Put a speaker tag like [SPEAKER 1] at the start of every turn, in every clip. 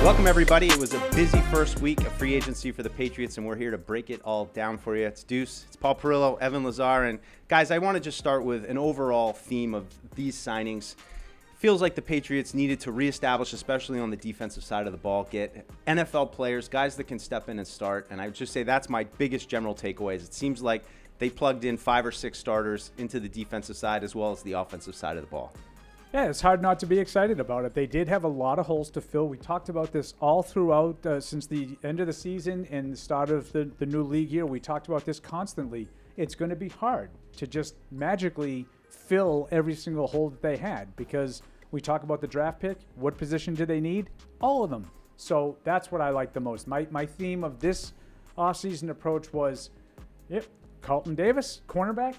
[SPEAKER 1] Welcome, everybody. It was a busy first week of free agency for the Patriots, and we're here to break it all down for you. It's Deuce, it's Paul Perillo, Evan Lazar, and guys, I want to just start with an overall theme of these signings. Feels like the Patriots needed to reestablish, especially on the defensive side of the ball, get NFL players, guys that can step in and start, and I would just say that's my biggest general takeaways. It seems like they plugged in 5 or 6 starters into the defensive side as well as the offensive side of the ball.
[SPEAKER 2] Yeah, it's hard not to be excited about it. They did have a lot of holes to fill. We talked about this all throughout since the end of the season and the start of the new league year. We talked about this constantly. It's going to be hard to just magically fill every single hole that they had because we talk about the draft pick. What position do they need? All of them. So that's what I like the most. My theme of this offseason approach was, Carlton Davis, cornerback,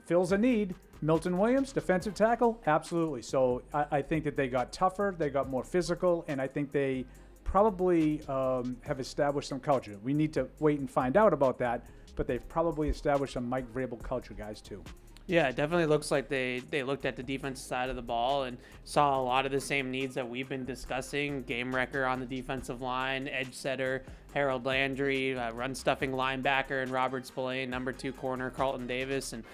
[SPEAKER 2] fills a need. Milton Williams, defensive tackle, absolutely. So I think that they got tougher, they got more physical, and I think they probably have established some culture. We need to wait and find out about that, but they've probably established some Mike Vrabel culture guys too.
[SPEAKER 3] Yeah, it definitely looks like they looked at the defensive side of the ball and saw a lot of the same needs that we've been discussing. Game wrecker on the defensive line, edge setter, Harold Landry, run-stuffing linebacker, and Robert Spillane, number 2 corner, Carlton Davis. And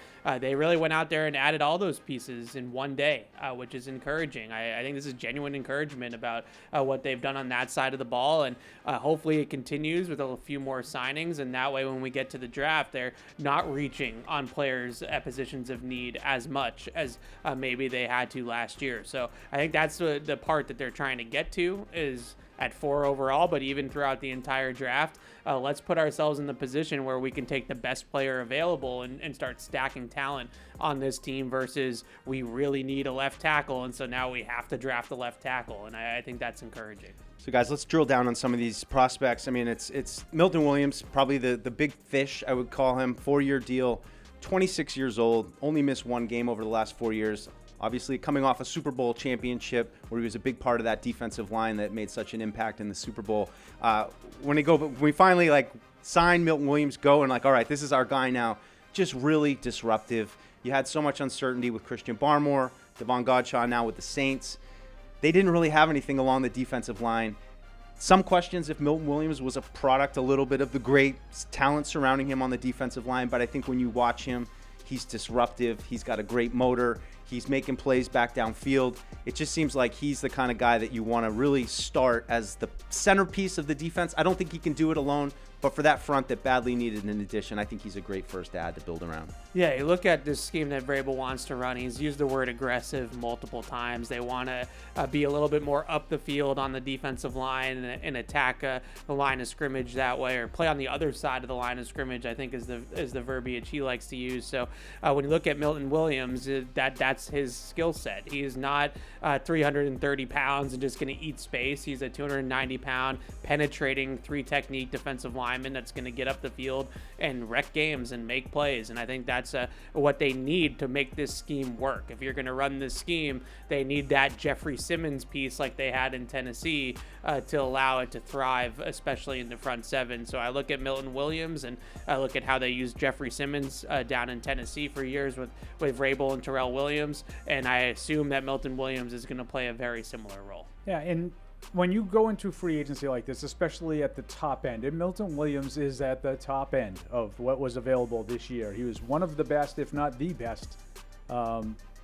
[SPEAKER 3] they really went out there and added all those pieces in one day, which is encouraging. I think this is genuine encouragement about what they've done on that side of the ball. And hopefully it continues with a few more signings. And that way when we get to the draft, they're not reaching on players at positions of need as much as maybe they had to last year. So I think that's the part that they're trying to get to is at 4 overall, but even throughout the entire draft, let's put ourselves in the position where we can take the best player available and start stacking talent on this team versus we really need a left tackle, and so now we have to draft a left tackle, and I think that's encouraging.
[SPEAKER 1] So, guys, let's drill down on some of these prospects. I mean, it's Milton Williams, probably the big fish, I would call him, 4-year deal, 26 years old, only missed 1 game over the last 4 years. Obviously, coming off a Super Bowl championship where he was a big part of that defensive line that made such an impact in the Super Bowl. When we finally sign Milton Williams, all right, this is our guy now. Just really disruptive. You had so much uncertainty with Christian Barmore, Devon Godshaw now with the Saints. They didn't really have anything along the defensive line. Some questions if Milton Williams was a product a little bit of the great talent surrounding him on the defensive line, but I think when you watch him, he's disruptive. He's got a great motor. He's making plays back downfield. It just seems like he's the kind of guy that you want to really start as the centerpiece of the defense. I don't think he can do it alone, but for that front that badly needed an addition, I think he's a great first add to build around. Yeah,
[SPEAKER 3] you look at this scheme that Vrabel wants to run. He's used the word aggressive multiple times. They want to be a little bit more up the field on the defensive line and attack the line of scrimmage that way, or play on the other side of the line of scrimmage, I think is the verbiage he likes to use. So when you look at Milton Williams, that's his skill set. He is not 330 pounds and just going to eat space. He's a 290-pound penetrating 3-technique defensive lineman that's going to get up the field and wreck games and make plays. And I think that's what they need to make this scheme work. If you're going to run this scheme, they need that Jeffrey Simmons piece like they had in Tennessee to allow it to thrive, especially in the front 7. So I look at Milton Williams and I look at how they used Jeffrey Simmons down in Tennessee for years with Vrabel and Terrell Williams, and I assume that Milton Williams is going to play a very similar role.
[SPEAKER 2] Yeah, and when you go into free agency like this, especially at the top end, and Milton Williams is at the top end of what was available this year. He was one of the best, if not the best,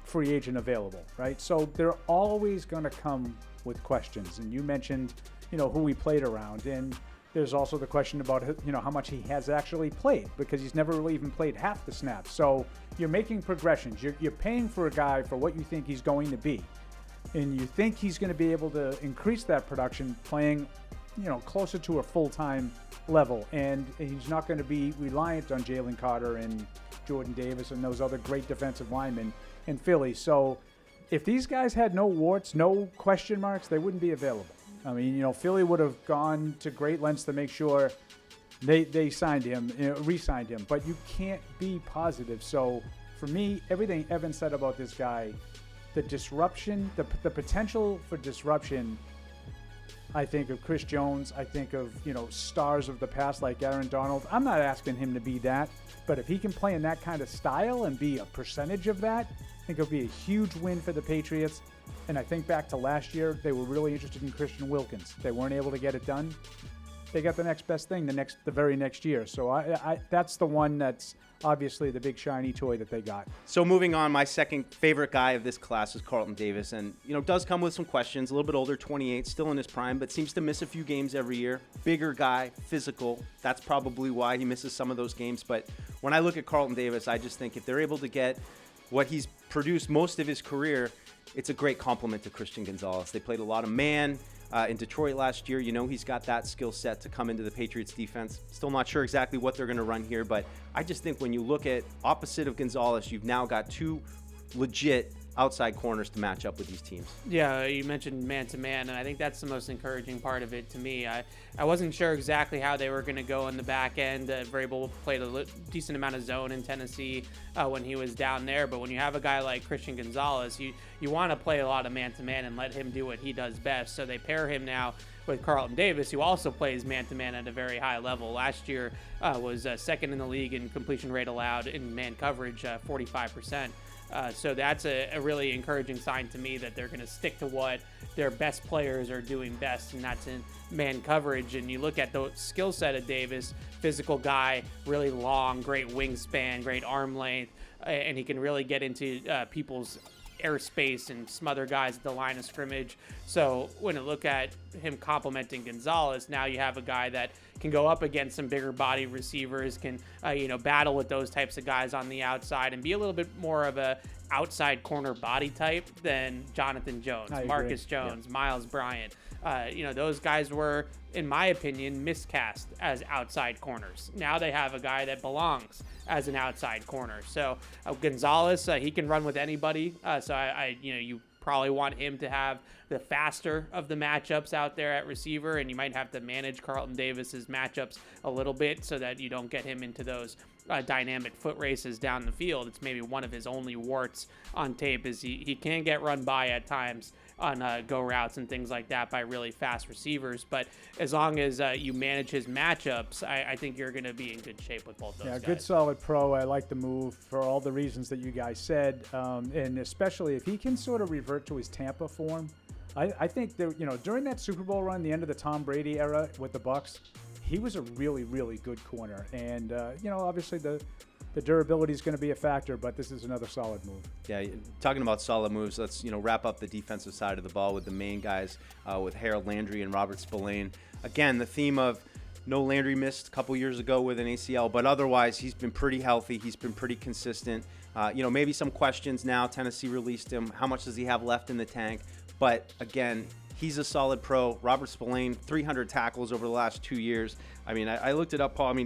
[SPEAKER 2] free agent available, right? So they're always going to come with questions. And you mentioned, who he played around, and there's also the question about, how much he has actually played, because he's never really even played half the snaps. So you're making progressions. You're paying for a guy for what you think he's going to be. And you think he's going to be able to increase that production playing, closer to a full-time level. And he's not going to be reliant on Jalen Carter and Jordan Davis and those other great defensive linemen in Philly. So if these guys had no warts, no question marks, they wouldn't be available. I mean, Philly would have gone to great lengths to make sure they signed him, re-signed him. But you can't be positive. So for me, everything Evan said about this guy, the disruption, the potential for disruption, I think of Chris Jones. I think of, stars of the past like Aaron Donald. I'm not asking him to be that, but if he can play in that kind of style and be a percentage of that, I think it'll be a huge win for the Patriots. And I think back to last year, they were really interested in Christian Wilkins. They weren't able to get it done. They got the next best thing the very next year. So I that's the one that's obviously the big shiny toy that they got.
[SPEAKER 1] So moving on, my second favorite guy of this class is Carlton Davis, and does come with some questions. A little bit older, 28, still in his prime, but seems to miss a few games every year. Bigger guy, physical. That's probably why he misses some of those games. But when I look at Carlton Davis, I just think if they're able to get what he's produced most of his career, it's a great compliment to Christian Gonzalez. They played a lot of man in Detroit last year. He's got that skill set to come into the Patriots defense. Still not sure exactly what they're going to run here, but I just think when you look at opposite of Gonzalez, you've now got two legit outside corners to match up with these teams.
[SPEAKER 3] Yeah, you mentioned man-to-man, and I think that's the most encouraging part of it to me. I wasn't sure exactly how they were going to go in the back end. Vrabel played a decent amount of zone in Tennessee when he was down there, but when you have a guy like Christian Gonzalez, you want to play a lot of man-to-man and let him do what he does best. So they pair him now with Carlton Davis, who also plays man-to-man at a very high level. Last year was second in the league in completion rate allowed in man coverage, 45%. So that's a really encouraging sign to me that they're going to stick to what their best players are doing best, and that's in man coverage. And you look at the skill set of Davis, physical guy, really long, great wingspan, great arm length, and he can really get into people's airspace and smother guys at the line of scrimmage. So when you look at him complementing Gonzalez, now you have a guy that can go up against some bigger body receivers, can battle with those types of guys on the outside and be a little bit more of a outside corner body type than Jonathan Jones, Marcus Jones, Miles Bryant. Those guys were, in my opinion, miscast as outside corners. Now they have a guy that belongs as an outside corner. So Gonzalez, he can run with anybody. You probably want him to have the faster of the matchups out there at receiver, and you might have to manage Carlton Davis's matchups a little bit so that you don't get him into those dynamic foot races down the field. It's maybe one of his only warts on tape is he can get run by at times on go routes and things like that by really fast receivers. But as long as you manage his matchups, I think you're going to be in good shape with both those guys.
[SPEAKER 2] Good solid pro. I like the move for all the reasons that you guys said, and especially if he can sort of revert to his Tampa form. I think that during that Super Bowl run, the end of the Tom Brady era with the Bucs, he was a really, really good corner. And obviously the durability is going to be a factor, but this is another solid move.
[SPEAKER 1] Yeah, talking about solid moves, let's wrap up the defensive side of the ball with the main guys, with Harold Landry and Robert Spillane. Again, the theme of no Landry missed a couple years ago with an ACL, but otherwise he's been pretty healthy. He's been pretty consistent. Maybe some questions now. Tennessee released him. How much does he have left in the tank? But again, he's a solid pro. Robert Spillane, 300 tackles over the last 2 years. I mean, I looked it up, Paul.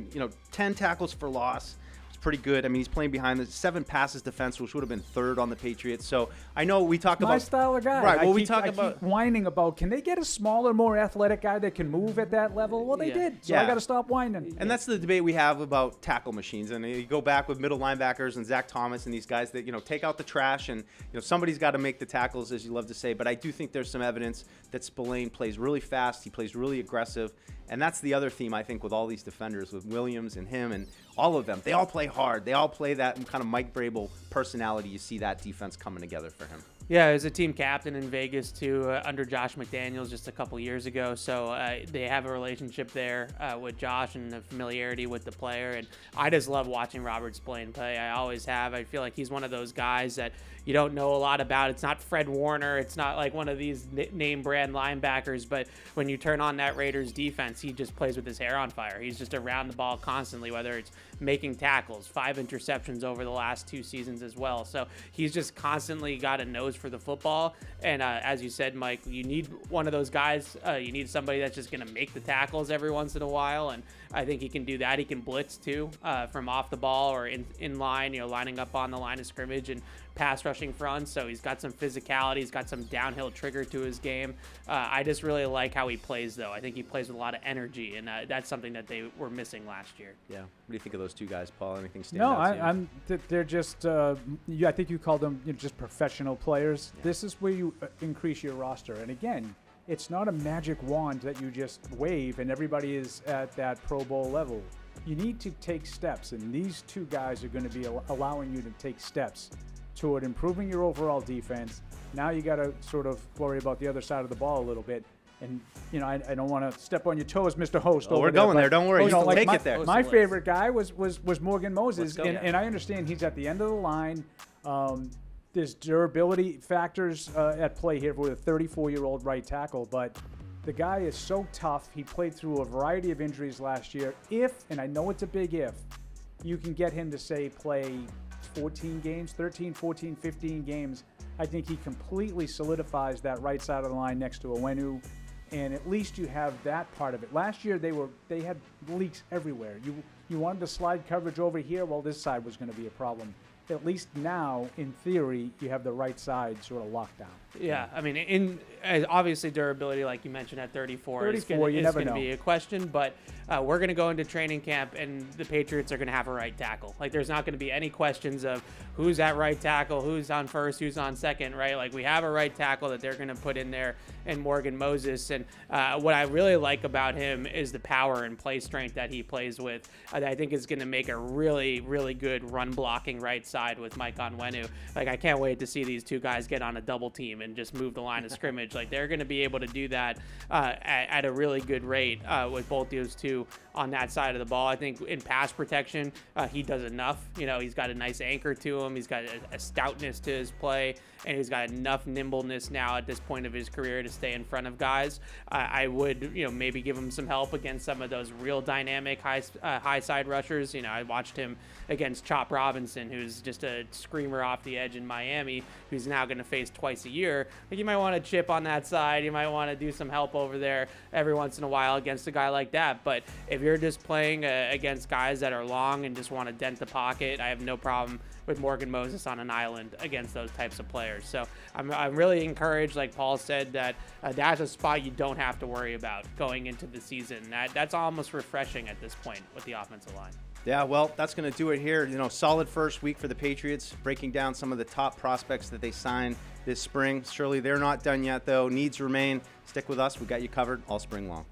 [SPEAKER 1] 10 tackles for loss. Pretty good. He's playing behind the 7 passes defense, which would have been third on the Patriots. So I know we talk about
[SPEAKER 2] my style of guy.
[SPEAKER 1] Right. Well,
[SPEAKER 2] I keep whining about, can they get a smaller, more athletic guy that can move at that level? Well, they did. So I got to stop whining.
[SPEAKER 1] And that's the debate we have about tackle machines. And you go back with middle linebackers and Zach Thomas and these guys that take out the trash, and somebody's got to make the tackles, as you love to say. But I do think there's some evidence that Spillane plays really fast. He plays really aggressive. And that's the other theme, I think, with all these defenders, with Williams and him and all of them. They all play hard. They all play that kind of Mike Vrabel personality. You see that defense coming together for him.
[SPEAKER 3] Yeah, he was a team captain in Vegas, too, under Josh McDaniels just a couple years ago. So they have a relationship there with Josh and the familiarity with the player. And I just love watching Robert Spillane play. I always have. I feel like he's one of those guys that you don't know a lot about. It's not Fred Warner. It's not like one of these name brand linebackers. But when you turn on that Raiders defense, he just plays with his hair on fire. He's just around the ball constantly, whether it's making tackles, 5 interceptions over the last 2 seasons as well. So he's just constantly got a nose for the football. And as you said, Mike, you need one of those guys. You need somebody that's just going to make the tackles every once in a while. And I think he can do that. He can blitz too, from off the ball or in line, lining up on the line of scrimmage and pass rushing front. So he's got some physicality. He's got some downhill trigger to his game. I just really like how he plays, though. I think he plays with a lot of energy, and that's something that they were missing last year.
[SPEAKER 1] Yeah. What do you think of those two guys, Paul? Anything stand out to you?
[SPEAKER 2] They're just, I think you called them just professional players. Yeah. This is where you increase your roster. And again, it's not a magic wand that you just wave and everybody is at that Pro Bowl level. You need to take steps, and these two guys are going to be allowing you to take steps toward improving your overall defense. Now you got to sort of worry about the other side of the ball a little bit. And, I don't want to step on your toes, Mr. Host.
[SPEAKER 1] Oh, we're going there. Don't worry. Take it there.
[SPEAKER 2] My favorite guy was Morgan Moses.
[SPEAKER 1] Let's go.
[SPEAKER 2] And I understand he's at the end of the line. There's durability factors at play here with a 34-year-old right tackle. But the guy is so tough. He played through a variety of injuries last year. If, and I know it's a big if, you can get him to, say, play 14 games, 13, 14, 15 games, I think he completely solidifies that right side of the line next to Onwenu. And at least you have that part of it. Last year they had leaks everywhere. You wanted to slide coverage over here, well, this side was going to be a problem. At least now, in theory, you have the right side sort of locked down.
[SPEAKER 3] Yeah, I mean, obviously durability, like you mentioned, at 34 is going to be a question, but we're going to go into training camp, and the Patriots are going to have a right tackle. Like, there's not going to be any questions of who's at right tackle, who's on first, who's on second, right? Like, we have a right tackle that they're going to put in there, and Morgan Moses. And what I really like about him is the power and play strength that he plays with. I think is going to make a really, really good run blocking right side with Mike Onwenu. Like, I can't wait to see these two guys get on a double team and just move the line of scrimmage. Like, they're going to be able to do that at a really good rate with both those two on that side of the ball. I think in pass protection, he does enough. He's got a nice anchor to him. He's got a stoutness to his play, and he's got enough nimbleness now at this point of his career to stay in front of guys. I would, maybe give him some help against some of those real dynamic high side rushers. I watched him against Chop Robinson, who's just a screamer off the edge in Miami, who's now going to face twice a year. Like, you might want to chip on that side. You might want to do some help over there every once in a while against a guy like that. But if you're just playing against guys that are long and just want to dent the pocket, I have no problem with Morgan Moses on an island against those types of players. So I'm really encouraged, like Paul said, that that's a spot you don't have to worry about going into the season. That's almost refreshing at this point with the offensive line.
[SPEAKER 1] Yeah, well, that's going to do it here. Solid first week for the Patriots, breaking down some of the top prospects that they signed this spring. Surely they're not done yet, though. Needs remain. Stick with us. We got you covered all spring long.